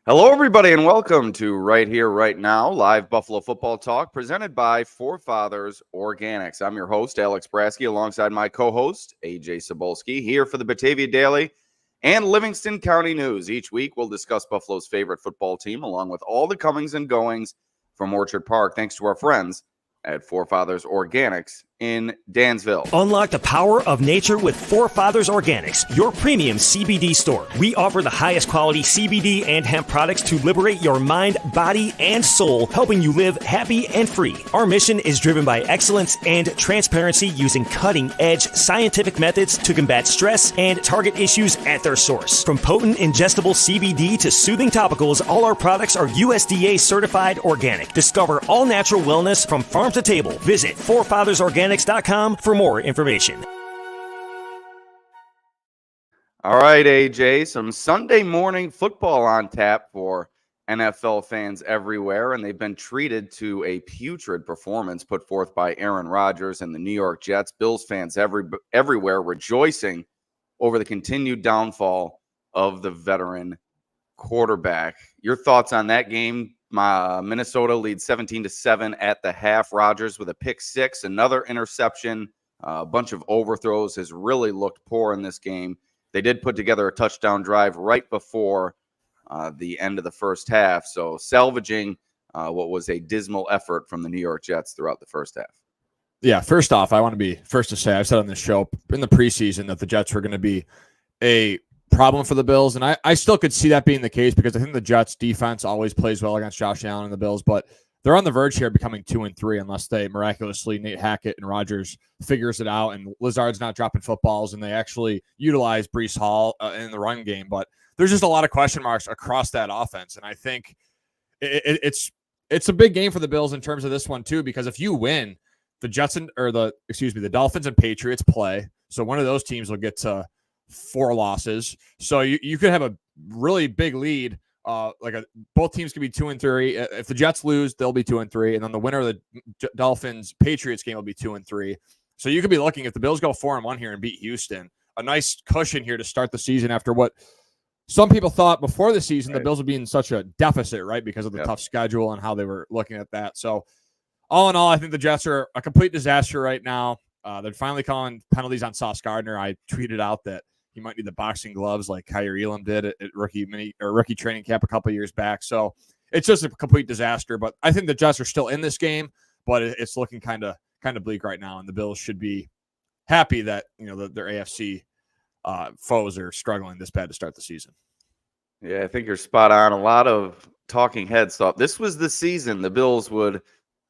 Hello, everybody, and welcome to Right Here, Right Now, live Buffalo football talk presented by Forefathers Organics. I'm your host, Alex Brasky, alongside my co-host, Ajay Cybulski, here for the Batavia Daily and Livingston County News. Each week, we'll discuss Buffalo's favorite football team, along with all the comings and goings from Orchard Park, thanks to our friends at Forefathers Organics in Dansville. Unlock the power of nature with Forefathers Organics, your premium CBD store. We offer the highest quality CBD and hemp products to liberate your mind, body, and soul, helping you live happy and free. Our mission is driven by excellence and transparency, using cutting-edge scientific methods to combat stress and target issues at their source. From potent ingestible CBD to soothing topicals, all our products are USDA certified organic. Discover all natural wellness from farm to table. Visit forefathersorganics.com for more information. All right, AJ, some Sunday morning football on tap for NFL fans everywhere, and they've been treated to a putrid performance put forth by Aaron Rodgers and the New York Jets. Bills fans everywhere rejoicing over the continued downfall of the veteran quarterback. Your thoughts on that game? Minnesota leads 17-7 at the half. Rodgers with a pick six, another interception, a bunch of overthrows, has really looked poor in this game. They did put together a touchdown drive right before the end of the first half, so salvaging what was a dismal effort from the New York Jets throughout the first half. Yeah, first off, I want to be first to say, I've said on this show in the preseason that the Jets were going to be a problem for the Bills, and I still could see that being the case because I think the Jets defense always plays well against Josh Allen and the Bills, but they're on the verge here of becoming 2-3 unless they miraculously, Nate Hackett and Rodgers figures it out and Lazard's not dropping footballs and they actually utilize Breece Hall in the run game. But there's just a lot of question marks across that offense, and I think it's a big game for the Bills in terms of this one too, because if you win, the Dolphins and Patriots play, so one of those teams will get to 4 losses. So you could have a really big lead. Both teams could be 2-3. If the Jets lose, they'll be 2-3, and then the winner of the Dolphins Patriots game will be 2-3. So you could be looking, if the Bills go 4-1 here and beat Houston, a nice cushion here to start the season after what some people thought before the season, right, the Bills would be in such a deficit, right, because of the tough schedule and how they were looking at that. So all in all, I think the Jets are a complete disaster right now. They're finally calling penalties on Sauce Gardner. I tweeted out that he might need the boxing gloves like Kyrie Elam did at rookie training camp a couple of years back. So it's just a complete disaster. But I think the Jets are still in this game, but it's looking kind of bleak right now. And the Bills should be happy that their AFC foes are struggling this bad to start the season. Yeah, I think you're spot on. A lot of talking heads thought this was the season the Bills would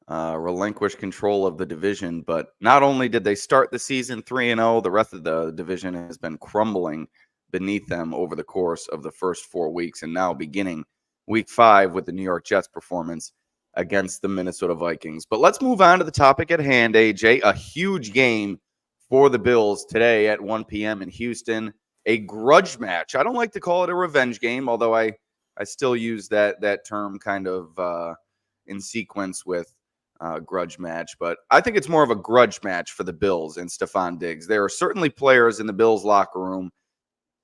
relinquish control of the division, but not only did they start the season 3-0, the rest of the division has been crumbling beneath them over the course of the first 4 weeks, and now beginning week 5 with the New York Jets performance against the Minnesota Vikings. But let's move on to the topic at hand, AJ. A huge game for the Bills today at 1 p.m. in Houston, a grudge match. I don't like to call it a revenge game, although I still use that term kind of in sequence with grudge match, but I think it's more of a grudge match for the Bills and Stefon Diggs. There are certainly players in the Bills locker room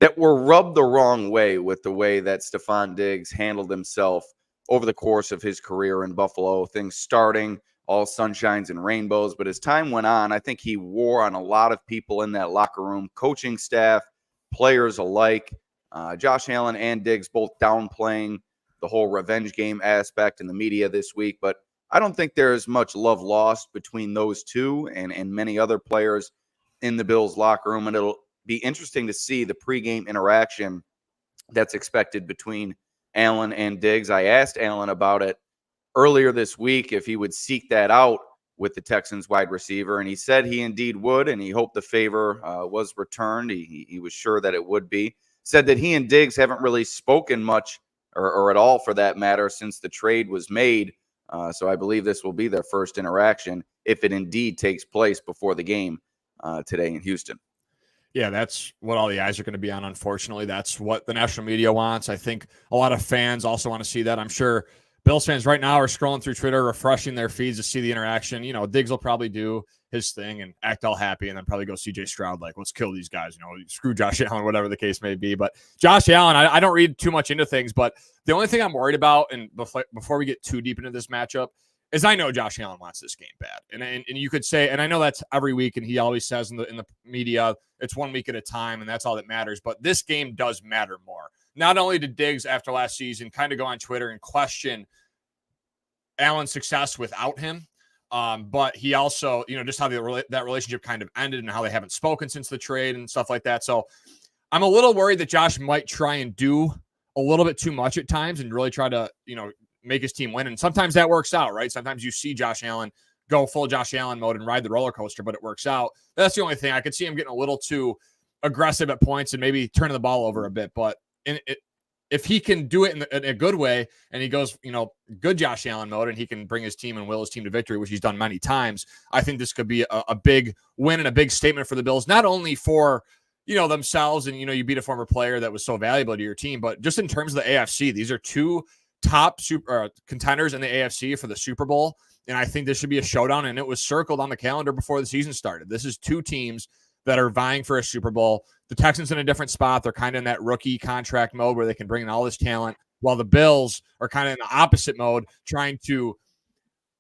that were rubbed the wrong way with the way that Stefon Diggs handled himself over the course of his career in Buffalo. Things starting all sunshines and rainbows, but as time went on, I think he wore on a lot of people in that locker room, coaching staff, players alike. Josh Allen and Diggs both downplaying the whole revenge game aspect in the media this week, but I don't think there's much love lost between those two and many other players in the Bills locker room. And it'll be interesting to see the pregame interaction that's expected between Allen and Diggs. I asked Allen about it earlier this week if he would seek that out with the Texans wide receiver, and he said he indeed would, and he hoped the favor was returned. He was sure that it would be. Said that he and Diggs haven't really spoken much or at all for that matter since the trade was made. So I believe this will be their first interaction if it indeed takes place before the game today in Houston. Yeah, that's what all the eyes are going to be on, unfortunately. That's what the national media wants. I think a lot of fans also want to see that. I'm sure Bills fans right now are scrolling through Twitter, refreshing their feeds to see the interaction. Diggs will probably do his thing and act all happy and then probably go CJ Stroud, like, let's kill these guys, screw Josh Allen, whatever the case may be. But Josh Allen, I don't read too much into things, but the only thing I'm worried about, and before we get too deep into this matchup, is I know Josh Allen wants this game bad. And you could say, and I know that's every week, and he always says in the media, it's 1 week at a time, and that's all that matters. But this game does matter more. Not only did Diggs, after last season, kind of go on Twitter and question Allen's success without him, but he also, just how that relationship kind of ended and how they haven't spoken since the trade and stuff like that. So I'm a little worried that Josh might try and do a little bit too much at times and really try to, make his team win. And sometimes that works out, right? Sometimes you see Josh Allen go full Josh Allen mode and ride the roller coaster, but it works out. That's the only thing. I could see him getting a little too aggressive at points and maybe turning the ball over a bit. But if he can do it in a good way and he goes, good Josh Allen mode and he can bring his team and will his team to victory, which he's done many times, I think this could be a big win and a big statement for the Bills, not only for, themselves and, you beat a former player that was so valuable to your team, but just in terms of the AFC, these are two top contenders in the AFC for the Super Bowl. And I think this should be a showdown. And it was circled on the calendar before the season started. This is two teams that are vying for a Super Bowl. The Texans in a different spot. They're kind of in that rookie contract mode where they can bring in all this talent, while the Bills are kind of in the opposite mode, trying to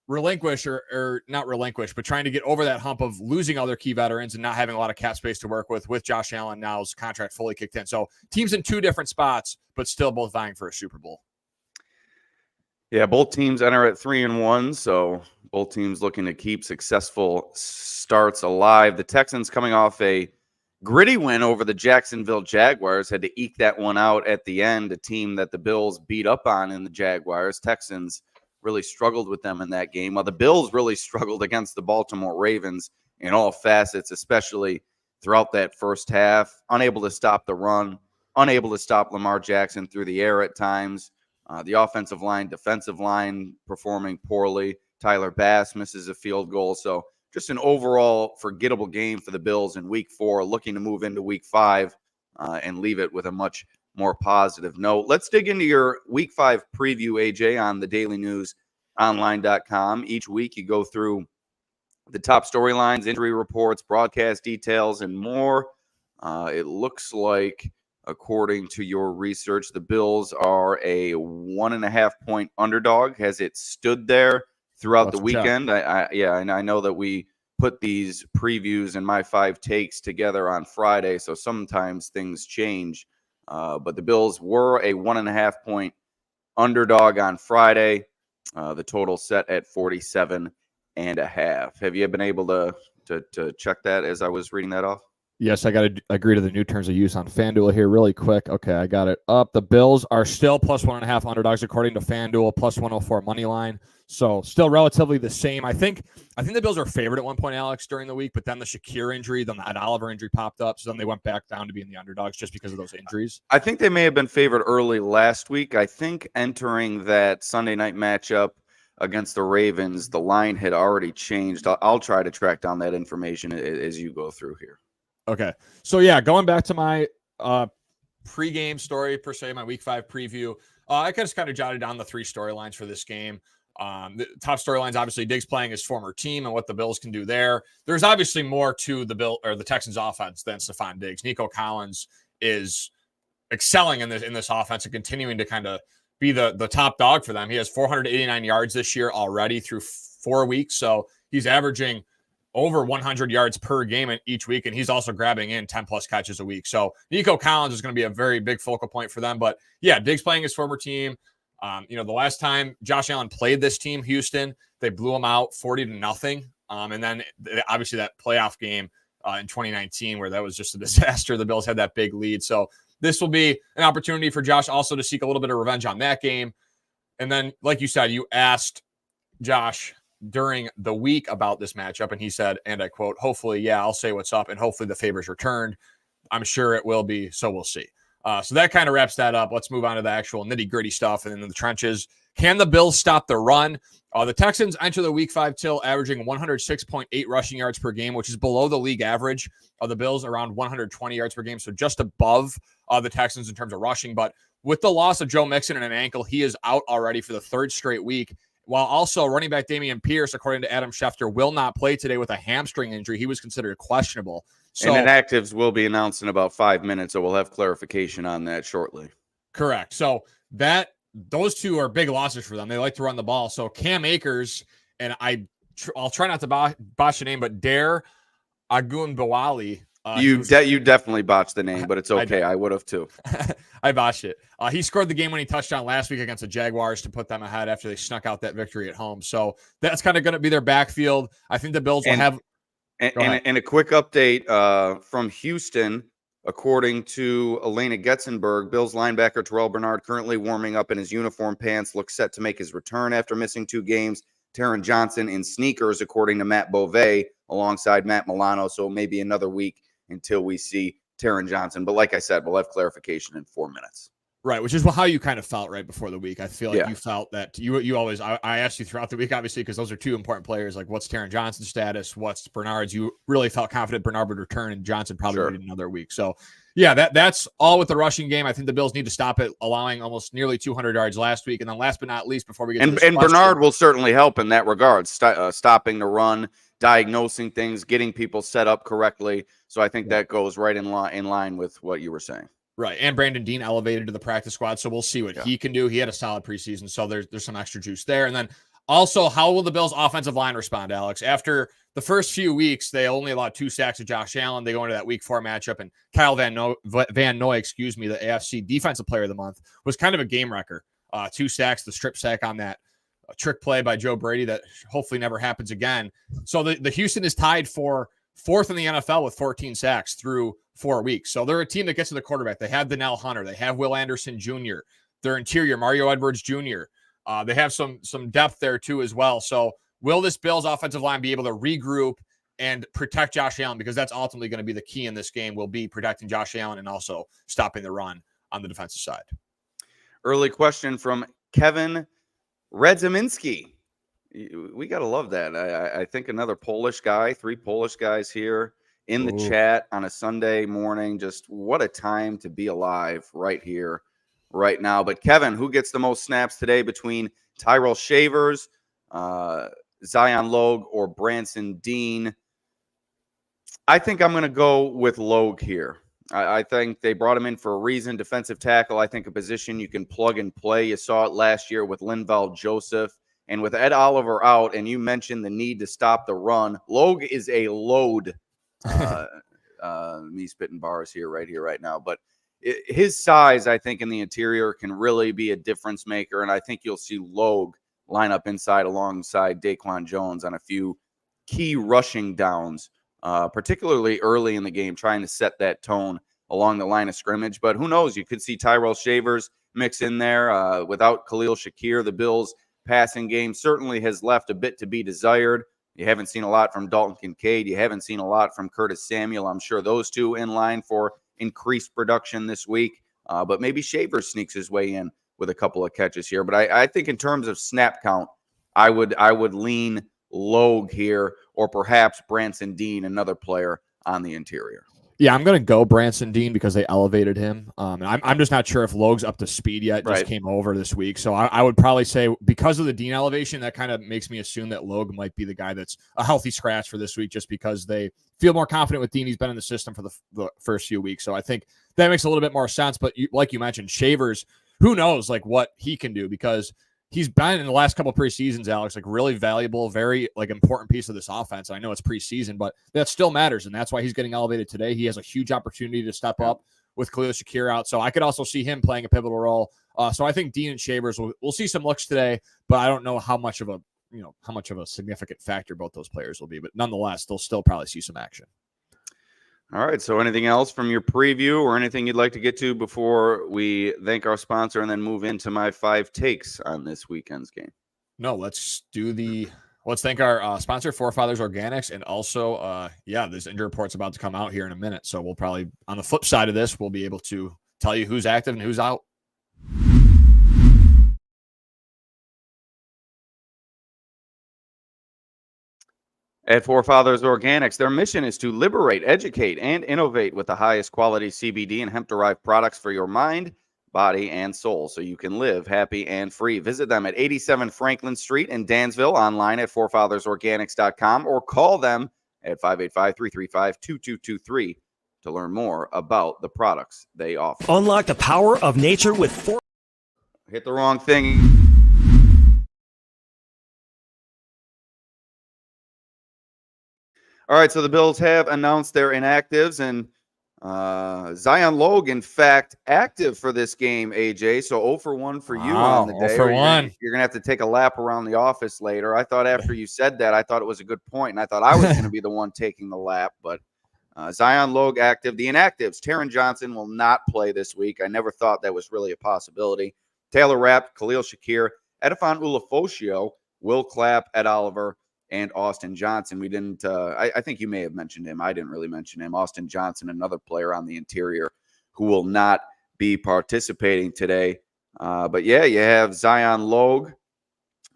relinquish or not relinquish, but trying to get over that hump of losing all their key veterans and not having a lot of cap space to work with Josh Allen now's contract fully kicked in. So teams in two different spots, but still both vying for a Super Bowl. Yeah, both teams enter at 3-1, so both teams looking to keep successful starts alive. The Texans coming off a gritty win over the Jacksonville Jaguars, had to eke that one out at the end, a team that the Bills beat up on in the Jaguars. Texans really struggled with them in that game, while the Bills really struggled against the Baltimore Ravens in all facets, especially throughout that first half. Unable to stop the run, unable to stop Lamar Jackson through the air at times. The offensive line, defensive line performing poorly. Tyler Bass misses a field goal. So just an overall forgettable game for the Bills in Week 4, looking to move into Week 5 and leave it with a much more positive note. Let's dig into your Week 5 preview, AJ, on the dailynewsonline.com. Each week you go through the top storylines, injury reports, broadcast details, and more. It looks like, according to your research, the Bills are a 1.5-point underdog. Has it stood there throughout the weekend? I know that we put these previews and my 5 takes together on Friday, so sometimes things change. But the Bills were a 1.5-point underdog on Friday. The total set at 47.5. Have you been able to check that as I was reading that off? Yes, I got to agree to the new terms of use on FanDuel here really quick. Okay, I got it up. The Bills are still plus 1.5 underdogs according to FanDuel, plus 104 money line. So still relatively the same. I think the Bills were favored at one point, Alex, during the week, but then the Shakir injury, then that Oliver injury popped up. So then they went back down to being the underdogs just because of those injuries. I think they may have been favored early last week. I think entering that Sunday night matchup against the Ravens, the line had already changed. I'll try to track down that information as you go through here. Okay. So, yeah, going back to my pregame story, per se, my Week 5 preview, I just kind of jotted down the 3 storylines for this game. The top storylines, obviously, Diggs playing his former team and what the Bills can do there. There's obviously more to the Texans offense than Stefon Diggs. Nico Collins is excelling in this offense and continuing to kind of be the top dog for them. He has 489 yards this year already through 4 weeks. So he's averaging over 100 yards per game in each week, and he's also grabbing in 10-plus catches a week. So Nico Collins is going to be a very big focal point for them. But, yeah, Diggs playing his former team. The last time Josh Allen played this team, Houston, they blew him out 40-0. And then, obviously, that playoff game in 2019 where that was just a disaster. The Bills had that big lead. So this will be an opportunity for Josh also to seek a little bit of revenge on that game. And then, like you said, you asked Josh during the week about this matchup, and he said, and I quote, hopefully, yeah, I'll say what's up, and hopefully the favor's returned. I'm sure it will be, so we'll see. So that kind of wraps that up. Let's move on to the actual nitty-gritty stuff and in the trenches. Can the Bills stop the run? The Texans enter the Week 5 till averaging 106.8 rushing yards per game, which is below the league average of the Bills, around 120 yards per game, so just above the Texans in terms of rushing. But with the loss of Joe Mixon and an ankle, he is out already for the third straight week. While also running back Dameon Pierce, according to Adam Schefter, will not play today with a hamstring injury. He was considered questionable. So, and inactives will be announced in about 5 minutes, so we'll have clarification on that shortly. Correct. So those two are big losses for them. They like to run the ball. So Cam Akers, and I'll try not to botch the name, but Dare Agunbawali. You definitely botched the name, but it's okay. I would have too. I botched it. He scored the game-winning touchdown last week against the Jaguars to put them ahead after they snuck out that victory at home. So that's kind of going to be their backfield. I think the Bills will have. And a quick update from Houston. According to Elena Getzenberg, Bills linebacker Terrell Bernard currently warming up in his uniform pants, looks set to make his return after missing 2 games. Taron Johnson in sneakers, according to Matt Beauvais, alongside Matt Milano. So maybe another week until we see Taron Johnson. But like I said, we'll have clarification in 4 minutes. Right, which is how you kind of felt right before the week. I feel like you felt that you always, I asked you throughout the week, obviously, because those are 2 important players. Like, what's Taron Johnson's status? What's Bernard's? You really felt confident Bernard would return, and Johnson probably needed another week. So, yeah, that's all with the rushing game. I think the Bills need to stop it, allowing almost nearly 200 yards last week. And then last but not least, before we get to this question, Bernard will certainly help in that regard, stopping the run, diagnosing things, getting people set up correctly. So I think that goes right in line with what you were saying. Right, and Brandon Dean elevated to the practice squad, so we'll see what he can do. He had a solid preseason, so there's some extra juice there. And then also, how will the Bills' offensive line respond, Alex? After the first few weeks, they only allowed 2 sacks to Josh Allen. They go into that Week 4 matchup, and Kyle Van Noy, the AFC Defensive Player of the Month, was kind of a game wrecker. 2 sacks, the strip sack on that trick play by Joe Brady that hopefully never happens again. So the Houston is tied for 4th in the NFL with 14 sacks through 4 weeks. So they're a team that gets to the quarterback. They have Donnell Hunter. They have Will Anderson Jr. Their interior, Mario Edwards Jr. They have some depth there too as well. So will this Bills offensive line be able to regroup and protect Josh Allen? Because that's ultimately going to be the key in this game, will be protecting Josh Allen and also stopping the run on the defensive side. Early question from Kevin Redzeminski. We got to love that. I think another Polish guy, 3 Polish guys here in the chat on a Sunday morning. Just what a time to be alive right here, right now. But Kevin, who gets the most snaps today between Tyrell Shavers, Zion Logue, or Branson Dean? I think I'm going to go with Logue here. I think they brought him in for a reason. Defensive tackle, I think a position you can plug and play. You saw it last year with Linval Joseph. And with Ed Oliver out, and you mentioned the need to stop the run, Logue is a load. Me spitting bars here, right now. But his size, I think, in the interior can really be a difference maker. And I think you'll see Logue line up inside alongside Daquan Jones on a few key rushing downs, particularly early in the game, trying to set that tone along the line of scrimmage. But who knows? You could see Tyrell Shavers mix in there. Without Khalil Shakir, the Bills' passing game certainly has left a bit to be desired. You haven't seen a lot from Dalton Kincaid. You haven't seen a lot from Curtis Samuel. I'm sure those two in line for increased production this week. But maybe Shavers sneaks his way in with a couple of catches here. But I think in terms of snap count, I would lean Logue here, or perhaps Branson Dean, another player on the interior. Yeah, I'm going to go Branson Dean because they elevated him. And I'm just not sure if Logue's up to speed yet. Just came over this week. So I would probably say because of the Dean elevation, that kind of makes me assume that Logue might be the guy that's a healthy scratch for this week, just because they feel more confident with Dean. He's been in the system for the first few weeks. So I think that makes a little bit more sense. But like you mentioned, Shavers, who knows like what he can do, because he's been in the last couple of preseasons, Alex, like really valuable, very like important piece of this offense. I know it's preseason, but that still matters. And that's why he's getting elevated today. He has a huge opportunity to step up with Khalil Shakir out. So I could also see him playing a pivotal role. So I think Dean and Shavers we'll see some looks today, but I don't know how much of a significant factor both those players will be, but nonetheless, they'll still probably see some action. All right. So anything else from your preview or anything you'd like to get to before we thank our sponsor and then move into my 5 takes on this weekend's game? No, let's thank our sponsor, Forefathers Organics. And also, this injury report's about to come out here in a minute. So we'll probably, on the flip side of this, we'll be able to tell you who's active and who's out. At Forefathers Organics, their mission is to liberate, educate, and innovate with the highest quality CBD and hemp-derived products for your mind, body, and soul so you can live happy and free. Visit them at 87 Franklin Street in Dansville, online at forefathersorganics.com, or call them at 585-335-2223 to learn more about the products they offer. Unlock the power of nature with Hit the wrong thing. All right, so the Bills have announced their inactives, and Zion Logue, in fact, active for this game, AJ. So 0 for 1 for you on the day. 0 for 1. You're going to have to take a lap around the office later. I thought after you said that, I thought it was a good point, and I thought I was going to be the one taking the lap. But Zion Logue active. The inactives, Taron Johnson will not play this week. I never thought that was really a possibility. Taylor Rapp, Khalil Shakir, Edifon Ulofoshio, Will Clapp, Ed Oliver, and Austin Johnson. We didn't, I think you may have mentioned him. I didn't really mention him. Austin Johnson, another player on the interior who will not be participating today. But yeah, you have Zion Logue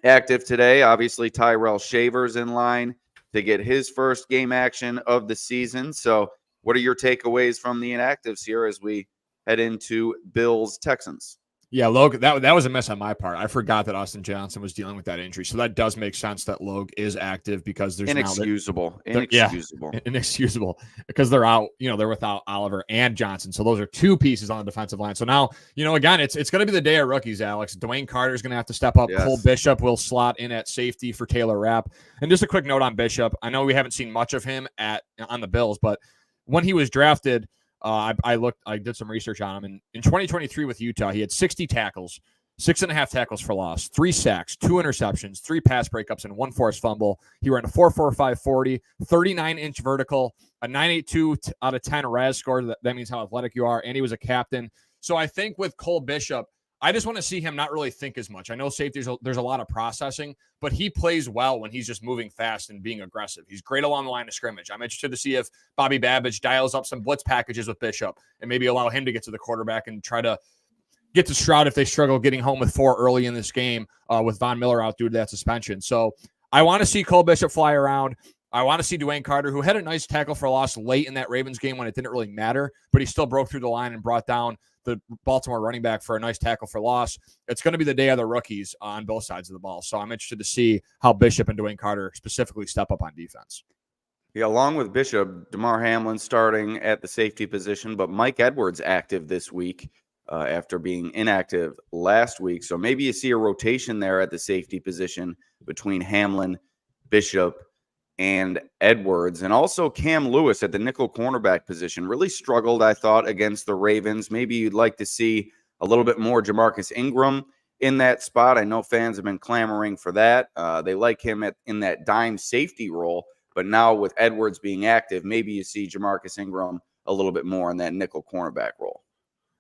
active today. Obviously, Tyrell Shavers in line to get his first game action of the season. So what are your takeaways from the inactives here as we head into Bills Texans? Yeah, Logue, that was a miss on my part. I forgot that Austin Johnson was dealing with that injury. So that does make sense that Logue is active because there's inexcusable. Inexcusable because they're out, they're without Oliver and Johnson. So those are two pieces on the defensive line. So now, again, it's going to be the day of rookies, Alex. Dwayne Carter is going to have to step up. Yes. Cole Bishop will slot in at safety for Taylor Rapp. And just a quick note on Bishop. I know we haven't seen much of him on the Bills, but when he was drafted, I did some research on him, and in 2023 with Utah, he had 60 tackles, 6.5 tackles for loss, 3 sacks, 2 interceptions, 3 pass breakups, and 1 forced fumble. He ran a 4.45 40, 39-inch vertical, a 9.82 out of 10 RAS score. That means how athletic you are, and he was a captain. So I think with Cole Bishop, I just want to see him not really think as much. I know safeties, there's a lot of processing, but he plays well when he's just moving fast and being aggressive. He's great along the line of scrimmage. I'm interested to see if Bobby Babbage dials up some blitz packages with Bishop and maybe allow him to get to the quarterback and try to get to Stroud if they struggle getting home with 4 early in this game with Von Miller out due to that suspension. So I want to see Cole Bishop fly around. I want to see Dwayne Carter, who had a nice tackle for loss late in that Ravens game when it didn't really matter, but he still broke through the line and brought down the Baltimore running back for a nice tackle for loss. It's going to be the day of the rookies on both sides of the ball. So I'm interested to see how Bishop and Dwayne Carter specifically step up on defense. Yeah, along with Bishop, Damar Hamlin starting at the safety position, but Mike Edwards active this week after being inactive last week. So maybe you see a rotation there at the safety position between Hamlin, Bishop, and Edwards. And also Cam Lewis at the nickel cornerback position really struggled, I thought, against the Ravens. Maybe you'd like to see a little bit more Jamarcus Ingram in that spot. I know fans have been clamoring for that. They like him in that dime safety role, but now with Edwards being active, maybe you see Jamarcus Ingram a little bit more in that nickel cornerback role.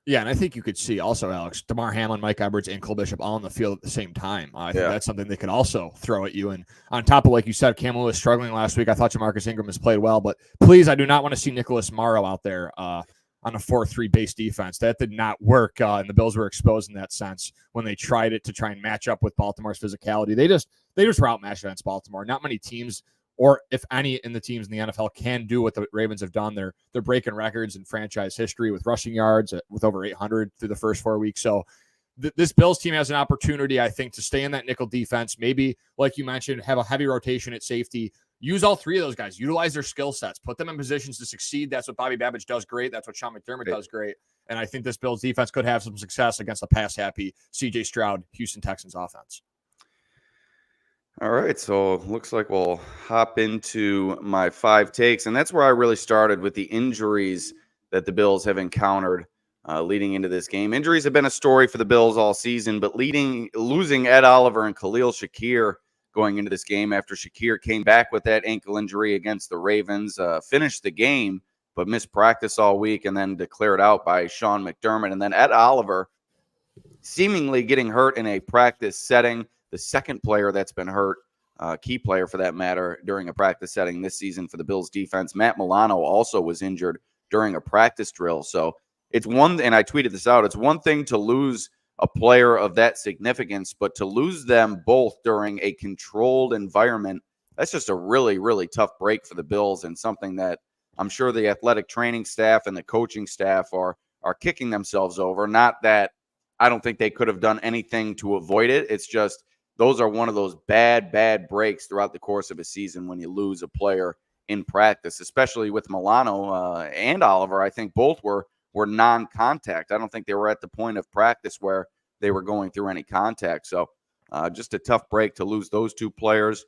Yeah, and I think you could see also, Alex, Damar Hamlin, Mike Edwards, and Cole Bishop all on the field at the same time. I think that's something they could also throw at you. And on top of, like you said, Cam Lewis struggling last week. I thought Jamarcus Ingram has played well, but please, I do not want to see Nicholas Morrow out there on a 4-3 base defense. That did not work, and the Bills were exposed in that sense when they tried it to try and match up with Baltimore's physicality. They just were outmatched against Baltimore. Not many teams, or if any in the teams in the NFL, can do what the Ravens have done. They're breaking records in franchise history with rushing yards with over 800 through the first 4 weeks. So this Bills team has an opportunity, I think, to stay in that nickel defense. Maybe, like you mentioned, have a heavy rotation at safety. Use all 3 of those guys. Utilize their skill sets. Put them in positions to succeed. That's what Bobby Babbage does great. That's what Sean McDermott does great. And I think this Bills defense could have some success against a pass-happy C.J. Stroud Houston Texans offense. All right, so looks like we'll hop into my 5 takes, and that's where I really started with the injuries that the Bills have encountered leading into this game. Injuries have been a story for the Bills all season, but losing Ed Oliver and Khalil Shakir going into this game after Shakir came back with that ankle injury against the Ravens, finished the game, but missed practice all week and then declared out by Sean McDermott. And then Ed Oliver seemingly getting hurt in a practice setting. The second player that's been hurt, key player for that matter, during a practice setting this season for the Bills defense. Matt Milano also was injured during a practice drill. So it's one, and I tweeted this out, it's one thing to lose a player of that significance, but to lose them both during a controlled environment, that's just a really, really tough break for the Bills, and something that I'm sure the athletic training staff and the coaching staff are kicking themselves over. Not that I don't think they could have done anything to avoid it. It's just those are one of those bad breaks throughout the course of a season when you lose a player in practice, especially with Milano and Oliver. I think both were non-contact. I don't think they were at the point of practice where they were going through any contact. So just a tough break to lose those two players.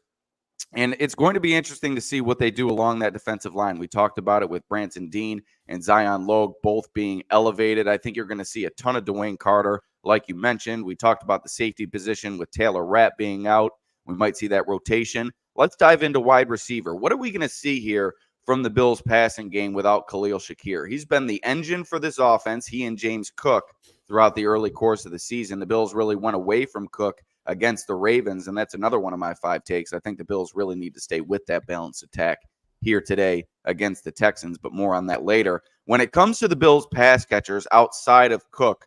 And it's going to be interesting to see what they do along that defensive line. We talked about it with Branson Dean and Zion Logue both being elevated. I think you're going to see a ton of Dwayne Carter, like you mentioned. We talked about the safety position with Taylor Rapp being out. We might see that rotation. Let's dive into wide receiver. What are we going to see here from the Bills passing game without Khalil Shakir? He's been the engine for this offense, he and James Cook, throughout the early course of the season. The Bills really went away from Cook against the Ravens, and that's another one of my 5 takes. I think the Bills really need to stay with that balanced attack here today against the Texans, but more on that later. When it comes to the Bills pass catchers outside of Cook,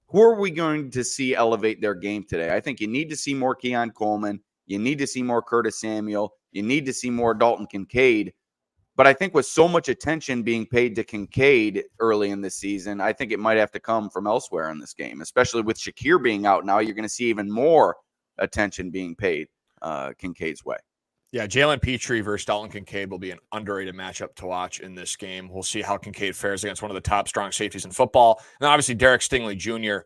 who are we going to see elevate their game today? I think you need to see more Keon Coleman. You need to see more Curtis Samuel. You need to see more Dalton Kincaid. But I think with so much attention being paid to Kincaid early in this season, I think it might have to come from elsewhere in this game, especially with Shakir being out now. You're going to see even more attention being paid Kincaid's way. Yeah, Jalen Petrie versus Dalton Kincaid will be an underrated matchup to watch in this game. We'll see how Kincaid fares against one of the top strong safeties in football. And obviously, Derek Stingley Jr.,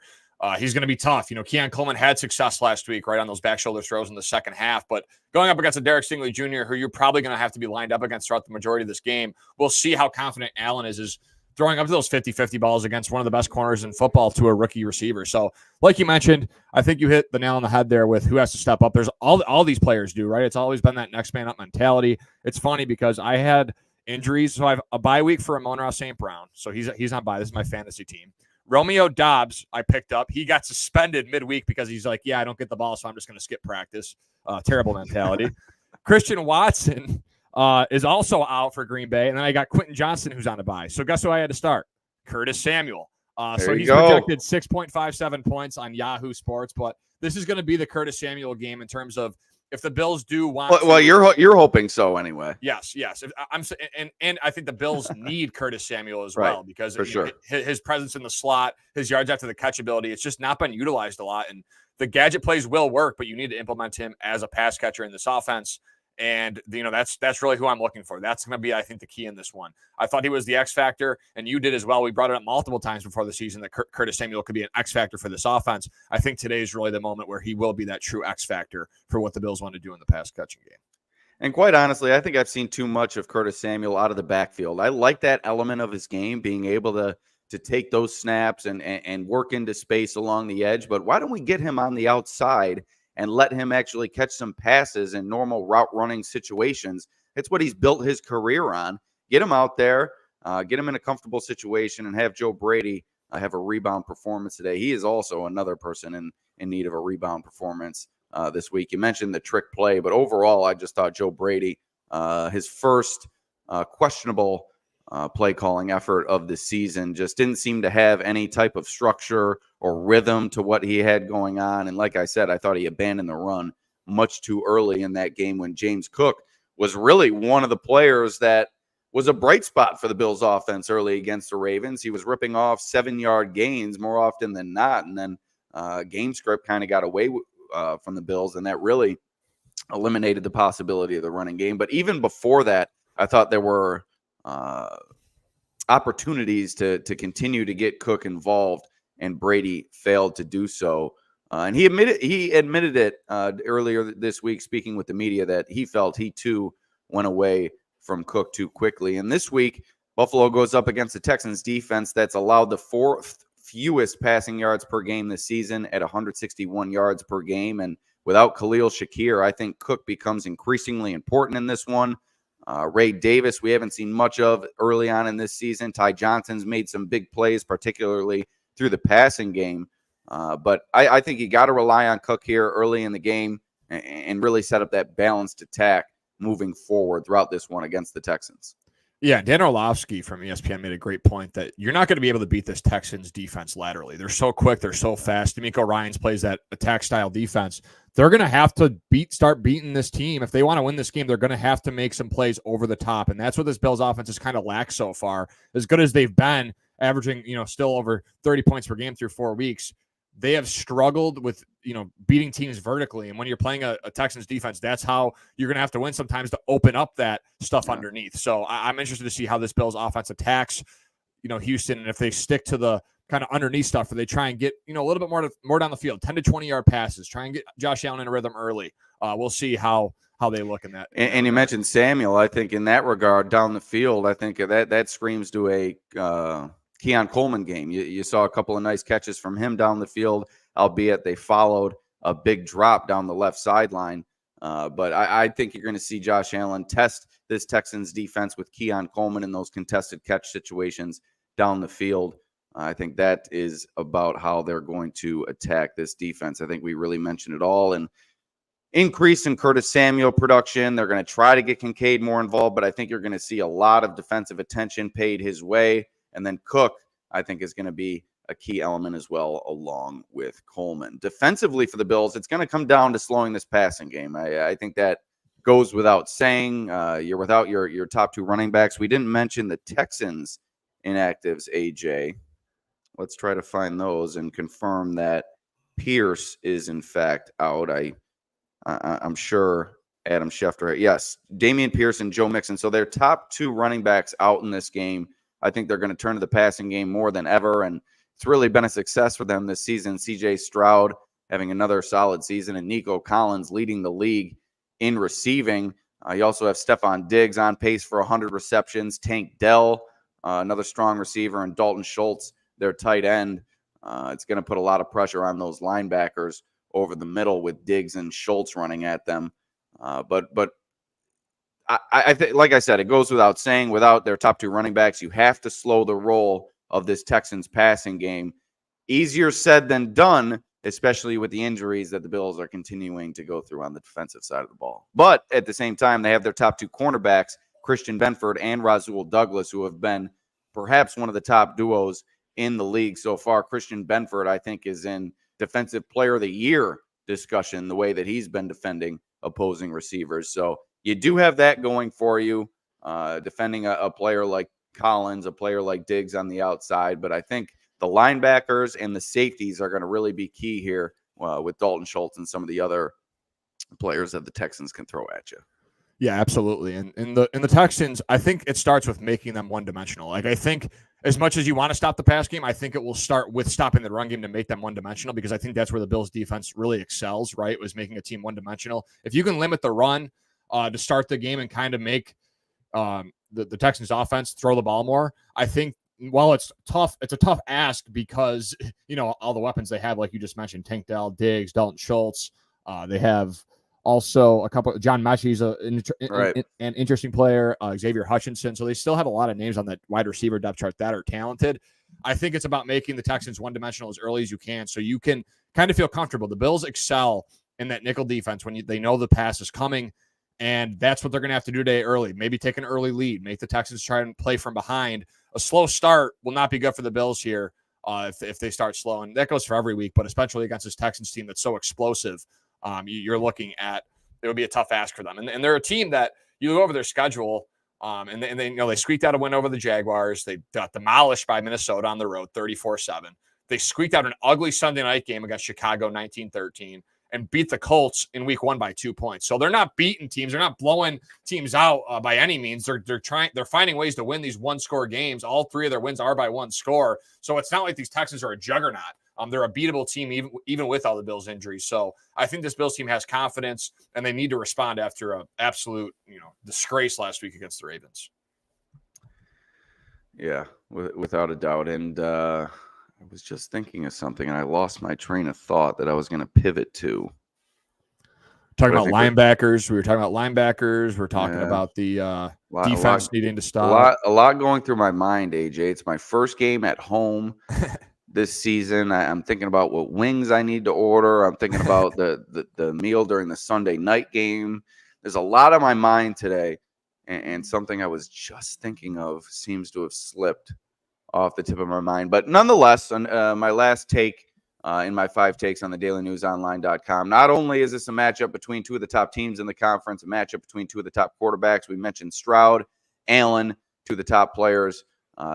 he's going to be tough. You know, Keon Coleman had success last week, right, on those back shoulder throws in the second half. But going up against a Derek Stingley Jr., who you're probably going to have to be lined up against throughout the majority of this game, we'll see how confident Allen is throwing up to those 50-50 balls against one of the best corners in football to a rookie receiver. So, like you mentioned, I think you hit the nail on the head there with who has to step up. There's all these players do, right? It's always been that next man up mentality. It's funny because I had injuries. So I have a bye week for Amon-Ra St. Brown. So he's on bye. This is my fantasy team. Romeo Dobbs, I picked up. He got suspended midweek because he's like, yeah, I don't get the ball, so I'm just going to skip practice. Terrible mentality. Christian Watson is also out for Green Bay. And then I got Quentin Johnston, who's on a bye. So guess who I had to start? Curtis Samuel. So he's projected 6.57 points on Yahoo Sports. But this is going to be the Curtis Samuel game in terms of if the Bills do want. Well, you're hoping so anyway. Yes. And I think the Bills need Curtis Samuel as well because his presence in the slot, his yards after the catch ability, it's just not been utilized a lot. And the gadget plays will work, but you need to implement him as a pass catcher in this offense. And, you know, that's really who I'm looking for. That's going to be, I think, the key in this one. I thought he was the X factor, and you did as well. We brought it up multiple times before the season that Curtis Samuel could be an X factor for this offense. I think today is really the moment where he will be that true X factor for what the Bills want to do in the pass catching game. And quite honestly, I think I've seen too much of Curtis Samuel out of the backfield. I like that element of his game, being able to take those snaps and work into space along the edge. But why don't we get him on the outside and let him actually catch some passes in normal route running situations? It's what he's built his career on. Get him out there, get him in a comfortable situation, and have Joe Brady have a rebound performance today. He is also another person in need of a rebound performance this week. You mentioned the trick play, but overall, I just thought Joe Brady, his first questionable play calling effort of the season, just didn't seem to have any type of structure or rhythm to what he had going on. And like I said, I thought he abandoned the run much too early in that game when James Cook was really one of the players that was a bright spot for the Bills offense early against the Ravens. He was ripping off 7-yard gains more often than not. And then game script kind of got away from the Bills, and that really eliminated the possibility of the running game. But even before that, I thought there were opportunities to continue to get Cook involved, and Brady failed to do so. And he admitted it earlier this week, speaking with the media, that he felt he too went away from Cook too quickly. And this week, Buffalo goes up against the Texans defense that's allowed the 4th fewest passing yards per game this season at 161 yards per game. And without Khalil Shakir, I think Cook becomes increasingly important in this one. Ray Davis, we haven't seen much of early on in this season. Ty Johnson's made some big plays, particularly through the passing game. But I think you got to rely on Cook here early in the game and really set up that balanced attack moving forward throughout this one against the Texans. Yeah, Dan Orlovsky from ESPN made a great point that you're not going to be able to beat this Texans defense laterally. They're so quick. They're so fast. D'Amico Ryans plays that attack-style defense. They're going to have to start beating this team. If they want to win this game, they're going to have to make some plays over the top, and that's what this Bills offense has kind of lacked so far. As good as they've been, averaging still over 30 points per game through 4 weeks, they have struggled with, beating teams vertically. And when you're playing a Texans defense, that's how you're going to have to win sometimes, to open up that stuff underneath. So I'm interested to see how this Bills offense attacks, Houston. And if they stick to the kind of underneath stuff, or they try and get, a little bit more down the field, 10 to 20 yard passes, try and get Josh Allen in a rhythm early. We'll see how they look in that. And you mentioned Samuel. I think in that regard, down the field, I think that screams to a Keon Coleman game. You saw a couple of nice catches from him down the field, albeit they followed a big drop down the left sideline. But I think you're going to see Josh Allen test this Texans defense with Keon Coleman in those contested catch situations down the field. I think that is about how they're going to attack this defense. I think we really mentioned it all. And increase in Curtis Samuel production. They're going to try to get Kincaid more involved, but I think you're going to see a lot of defensive attention paid his way. And then Cook, I think, is going to be a key element as well, along with Coleman. Defensively for the Bills, it's going to come down to slowing this passing game. I think that goes without saying. You're without your top two running backs. We didn't mention the Texans inactives, AJ. Let's try to find those and confirm that Pierce is in fact out. I'm sure Adam Schefter. Yes, Dameon Pierce and Joe Mixon. So their top two running backs out in this game. I think they're going to turn to the passing game more than ever, and it's really been a success for them this season. C.J. Stroud having another solid season, and Nico Collins leading the league in receiving. You also have Stefon Diggs on pace for 100 receptions. Tank Dell, another strong receiver, and Dalton Schultz, their tight end. It's going to put a lot of pressure on those linebackers over the middle with Diggs and Schultz running at them. But I think, like I said, it goes without saying, without their top two running backs, you have to slow the roll of this Texans passing game. Easier said than done, especially with the injuries that the Bills are continuing to go through on the defensive side of the ball. But at the same time, they have their top two cornerbacks, Christian Benford and Rasul Douglas, who have been perhaps one of the top duos in the league so far. Christian Benford, I think, is in Defensive Player of the Year discussion, the way that he's been defending opposing receivers. So you do have that going for you, defending a player like Collins, a player like Diggs on the outside. But I think the linebackers and the safeties are going to really be key here with Dalton Schultz and some of the other players that the Texans can throw at you. Yeah, absolutely. And in the Texans, I think it starts with making them one-dimensional. Like, I think as much as you want to stop the pass game, I think it will start with stopping the run game to make them one-dimensional, because I think that's where the Bills defense really excels, right? Was making a team one-dimensional. If you can limit the run to start the game and kind of make the Texans offense throw the ball more, I think while it's a tough ask, because, all the weapons they have, like you just mentioned, Tank Dell, Diggs, Dalton Schultz, they have also a couple. John Mechie's an interesting player. Xavier Hutchinson. So they still have a lot of names on that wide receiver depth chart that are talented. I think it's about making the Texans one-dimensional as early as you can, so you can kind of feel comfortable. The Bills excel in that nickel defense when they know the pass is coming, and that's what they're going to have to do today early. Maybe take an early lead. Make the Texans try and play from behind. A slow start will not be good for the Bills here if they start slow, and that goes for every week, but especially against this Texans team that's so explosive. You're looking at, it would be a tough ask for them. And they're a team that you go over their schedule, and they squeaked out a win over the Jaguars. They got demolished by Minnesota on the road, 34-7. They squeaked out an ugly Sunday night game against Chicago, 19-13, and beat the Colts in week 1 by 2 points. So they're not beating teams. They're not blowing teams out by any means. They're finding ways to win these one-score games. All 3 of their wins are by 1 score. So it's not like these Texans are a juggernaut. They're a beatable team even with all the Bills injuries. So I think this Bills team has confidence, and they need to respond after an absolute disgrace last week against the Ravens. Yeah, without a doubt. And I was just thinking of something, and I lost my train of thought that I was going to pivot to. Talking about linebackers. We were talking about linebackers. We're talking about the defense needing to stop. A lot going through my mind, AJ. It's my first game at home this season. I'm thinking about what wings I need to order. I'm thinking about the meal during the Sunday night game. There's a lot on my mind today, and something I was just thinking of seems to have slipped off the tip of my mind. But nonetheless, my last take in my 5 takes on the dailynewsonline.com, not only is this a matchup between 2 of the top teams in the conference, a matchup between 2 of the top quarterbacks. We mentioned Stroud, Allen, 2 of the top players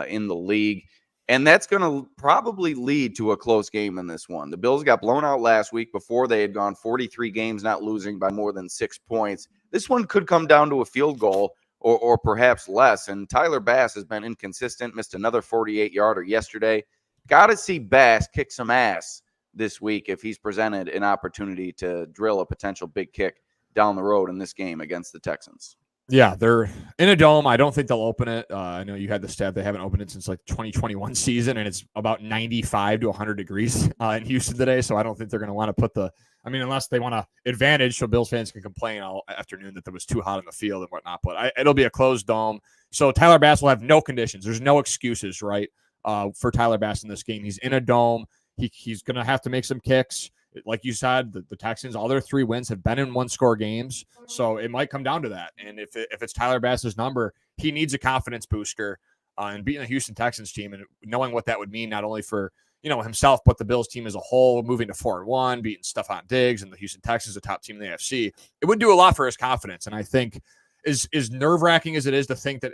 in the league. And that's going to probably lead to a close game in this one. The Bills got blown out last week before they had gone 43 games not losing by more than 6 points. This one could come down to a field goal or perhaps less. And Tyler Bass has been inconsistent, missed another 48-yarder yesterday. Got to see Bass kick some ass this week if he's presented an opportunity to drill a potential big kick down the road in this game against the Texans. Yeah, they're in a dome. I don't think they'll open it. I know you had the stat they haven't opened it since like 2021 season, and it's about 95 to 100 degrees in Houston today. So I don't think they're going to want to put unless they want to advantage so Bills fans can complain all afternoon that it was too hot in the field and whatnot. But it'll be a closed dome. So Tyler Bass will have no conditions. There's no excuses, right, for Tyler Bass in this game. He's in a dome. He's going to have to make some kicks. Like you said, the Texans, all their 3 wins have been in 1-score games. So it might come down to that. And if it's Tyler Bass's number, he needs a confidence booster and beating the Houston Texans team and knowing what that would mean, not only for, himself, but the Bills team as a whole, moving to 4-1, beating Stefon Diggs and the Houston Texans, the top team in the AFC. It would do a lot for his confidence. And I think as nerve-wracking as it is to think that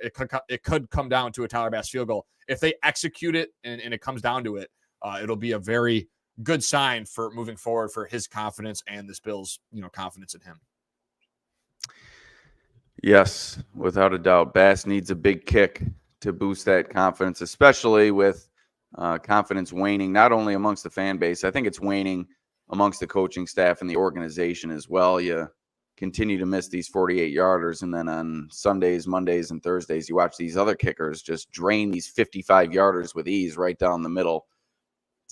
it could come down to a Tyler Bass field goal, if they execute it and it comes down to it, it'll be a very good sign for moving forward for his confidence and this Bills, confidence in him. Yes, without a doubt. Bass needs a big kick to boost that confidence, especially with confidence waning, not only amongst the fan base. I think it's waning amongst the coaching staff and the organization as well. You continue to miss these 48-yarders, and then on Sundays, Mondays, and Thursdays, you watch these other kickers just drain these 55-yarders with ease right down the middle.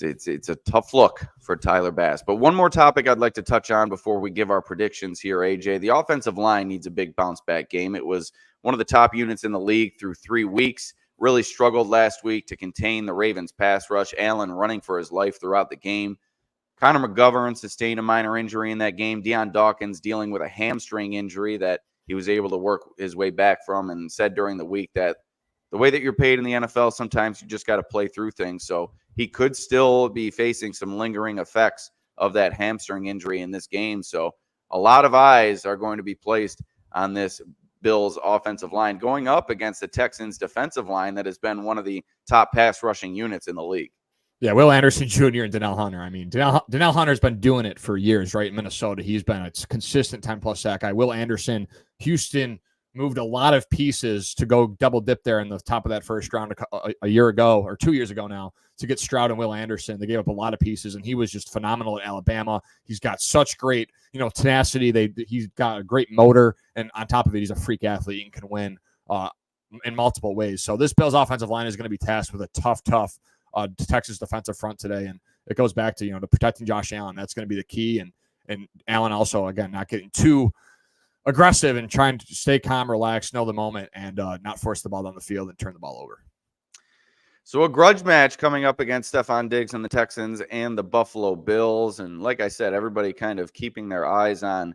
It's a tough look for Tyler Bass. But one more topic I'd like to touch on before we give our predictions here, AJ. The offensive line needs a big bounce-back game. It was one of the top units in the league through 3 weeks. Really struggled last week to contain the Ravens' pass rush. Allen running for his life throughout the game. Connor McGovern sustained a minor injury in that game. Deion Dawkins dealing with a hamstring injury that he was able to work his way back from, and said during the week that the way that you're paid in the NFL, sometimes you just got to play through things. So he could still be facing some lingering effects of that hamstring injury in this game. So a lot of eyes are going to be placed on this Bills offensive line going up against the Texans defensive line that has been one of the top pass rushing units in the league. Yeah, Will Anderson Jr. and Donnell Hunter. I mean, Donnell Hunter's been doing it for years, right? In Minnesota, he's been a consistent 10-plus sack guy. Will Anderson, Houston moved a lot of pieces to go double dip there in the top of that first round a year ago or 2 years ago now to get Stroud and Will Anderson. They gave up a lot of pieces, and he was just phenomenal at Alabama. He's got such great, tenacity. He's got a great motor, and on top of it, he's a freak athlete and can win in multiple ways. So this Bills offensive line is going to be tasked with a tough Texas defensive front today, and it goes back to to protecting Josh Allen. That's going to be the key, and Allen also, again, not getting too aggressive and trying to stay calm, relax, know the moment, and not force the ball down the field and turn the ball over. So a grudge match coming up against Stefon Diggs and the Texans and the Buffalo Bills. And like I said, everybody kind of keeping their eyes on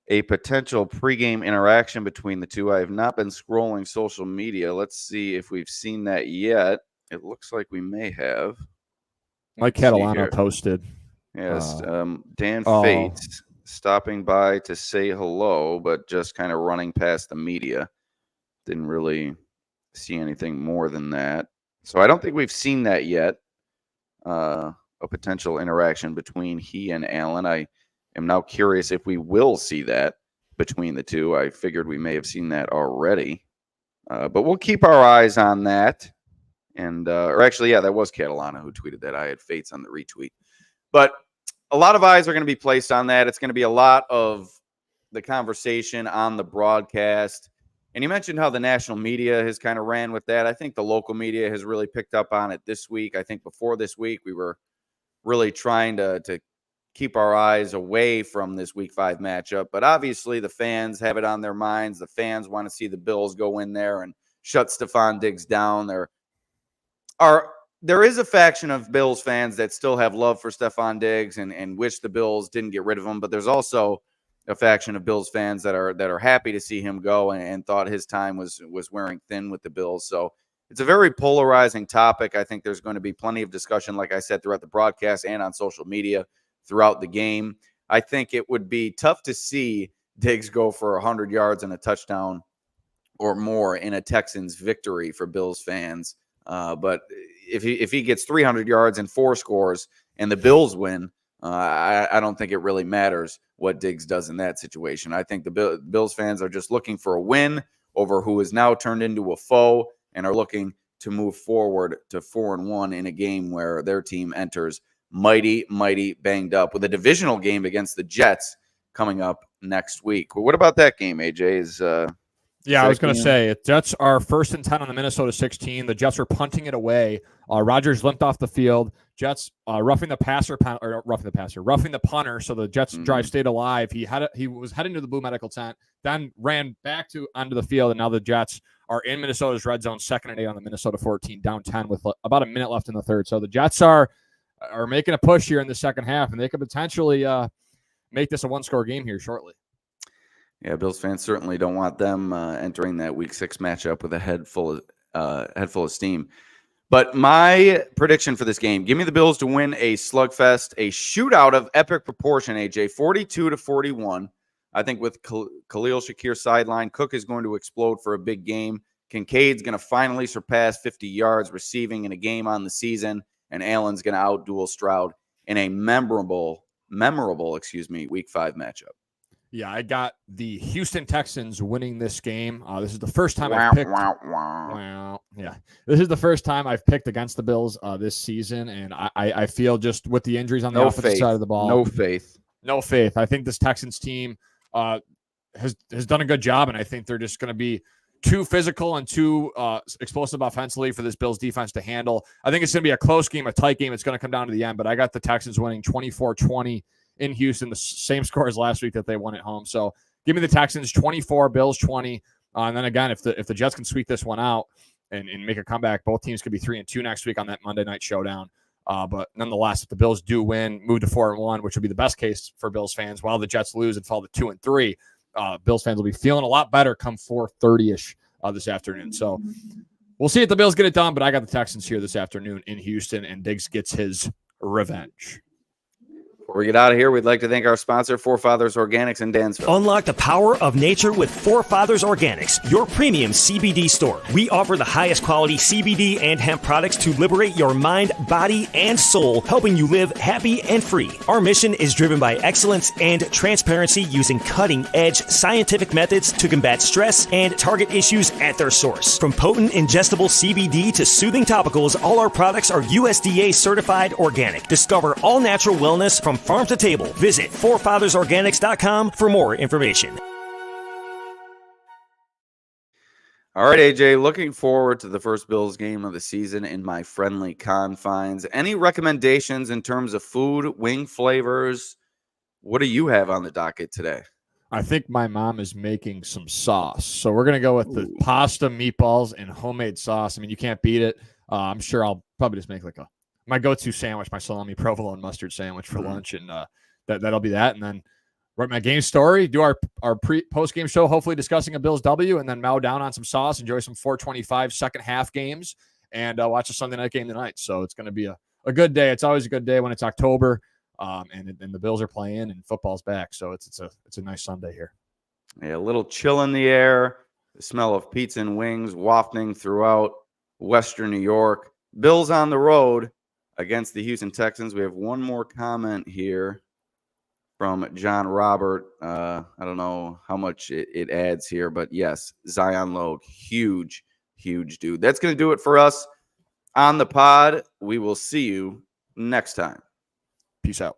a potential pregame interaction between the two. I have not been scrolling social media. Let's see if we've seen that yet. It looks like we may have. Mike Catalano posted. Yes, Dan Fates stopping by to say hello, but just kind of running past the media. Didn't really see anything more than that. So I don't think we've seen that yet, a potential interaction between he and Allen. I am now curious if we will see that between the two. I figured we may have seen that already, but we'll keep our eyes on that. And or actually, yeah, that was Catalana who tweeted that. I had Fates on the retweet. But a lot of eyes are going to be placed on that. It's going to be a lot of the conversation on the broadcast. And you mentioned how the national media has kind of ran with that. I think the local media has really picked up on it this week. I think before this week, we were really trying to keep our eyes away from this Week 5 matchup. But obviously, the fans have it on their minds. The fans want to see the Bills go in there and shut Stefon Diggs down. There is a faction of Bills fans that still have love for Stefon Diggs and wish the Bills didn't get rid of him. But there's also a faction of Bills fans that are happy to see him go and thought his time was wearing thin with the Bills. So it's a very polarizing topic. I think there's going to be plenty of discussion, like I said, throughout the broadcast and on social media throughout the game. I think it would be tough to see Diggs go for 100 yards and a touchdown or more in a Texans victory for Bills fans. But if he gets 300 yards and 4 scores and the Bills win, I don't think it really matters what Diggs does in that situation. I think the Bills fans are just looking for a win over who is now turned into a foe and are looking to move forward to 4-1 in a game where their team enters mighty banged up with a divisional game against the Jets coming up next week. Well, what about that game, AJ? I was going to say, Jets are 1st and 10 on the Minnesota 16. The Jets are punting it away. Rodgers limped off the field. Jets roughing the punter, so the Jets drive stayed alive. He was heading to the Blue Medical tent, then ran back onto the field, and now the Jets are in Minnesota's red zone, 2nd and 8 on the Minnesota 14, down 10 with about a minute left in the third. So the Jets are making a push here in the second half, and they could potentially make this a 1-score game here shortly. Yeah, Bills fans certainly don't want them entering that Week 6 matchup with a head full of steam. But my prediction for this game: give me the Bills to win a slugfest, a shootout of epic proportion. AJ, 42-41. I think with Khalil Shakir sideline, Cook is going to explode for a big game. Kincaid's going to finally surpass 50 yards receiving in a game on the season, and Allen's going to outduel Stroud in a memorable, Week 5 matchup. Yeah, I got the Houston Texans winning this game. This is the first time I've picked. This is the first time I've picked against the Bills this season, and I feel just with the injuries on the offensive side of the ball, no faith. I think this Texans team has done a good job, and I think they're just going to be too physical and too explosive offensively for this Bills defense to handle. I think it's going to be a close game, a tight game. It's going to come down to the end, but I got the Texans winning 24-20 in Houston, the same score as last week that they won at home. So give me the Texans 24, Bills 20. And then again, if the Jets can sweep this one out and make a comeback, both teams could be 3-2 next week on that Monday night showdown. But nonetheless, if the Bills do win, move to 4-1, which would be the best case for Bills fans, while the Jets lose and fall to 2-3, Bills fans will be feeling a lot better come 4:30-ish this afternoon. So we'll see if the Bills get it done, but I got the Texans here this afternoon in Houston, and Diggs gets his revenge. Before we get out of here, we'd like to thank our sponsor, Forefathers Organics in Dansville. Unlock the power of nature with Forefathers Organics, your premium CBD store. We offer the highest quality CBD and hemp products to liberate your mind, body, and soul, helping you live happy and free. Our mission is driven by excellence and transparency, using cutting-edge scientific methods to combat stress and target issues at their source. From potent ingestible CBD to soothing topicals, all our products are USDA certified organic. Discover all natural wellness from farm to table. Visit forefathersorganics.com for more information. All right, AJ, looking forward to the first Bills game of the season in my friendly confines. Any recommendations in terms of food, wing flavors? What do you have on the docket today? I think my mom is making some sauce. So we're going to go with the pasta, meatballs, and homemade sauce. I mean, you can't beat it. I'm sure I'll probably just make my go-to sandwich, my salami provolone mustard sandwich for lunch, and that'll be that. And then write my game story, do our post-game show, hopefully discussing a Bills W, and then mow down on some sauce, enjoy some 425 second half games, and watch a Sunday night game tonight. So it's going to be a good day. It's always a good day when it's October, and the Bills are playing and football's back. So it's a nice Sunday here. Yeah, a little chill in the air, the smell of pizza and wings wafting throughout Western New York. Bills on the road against the Houston Texans. We have one more comment here from John Robert. I don't know how much it adds here, but yes, Zion Logue, huge dude. That's going to do it for us on the pod. We will see you next time. Peace out.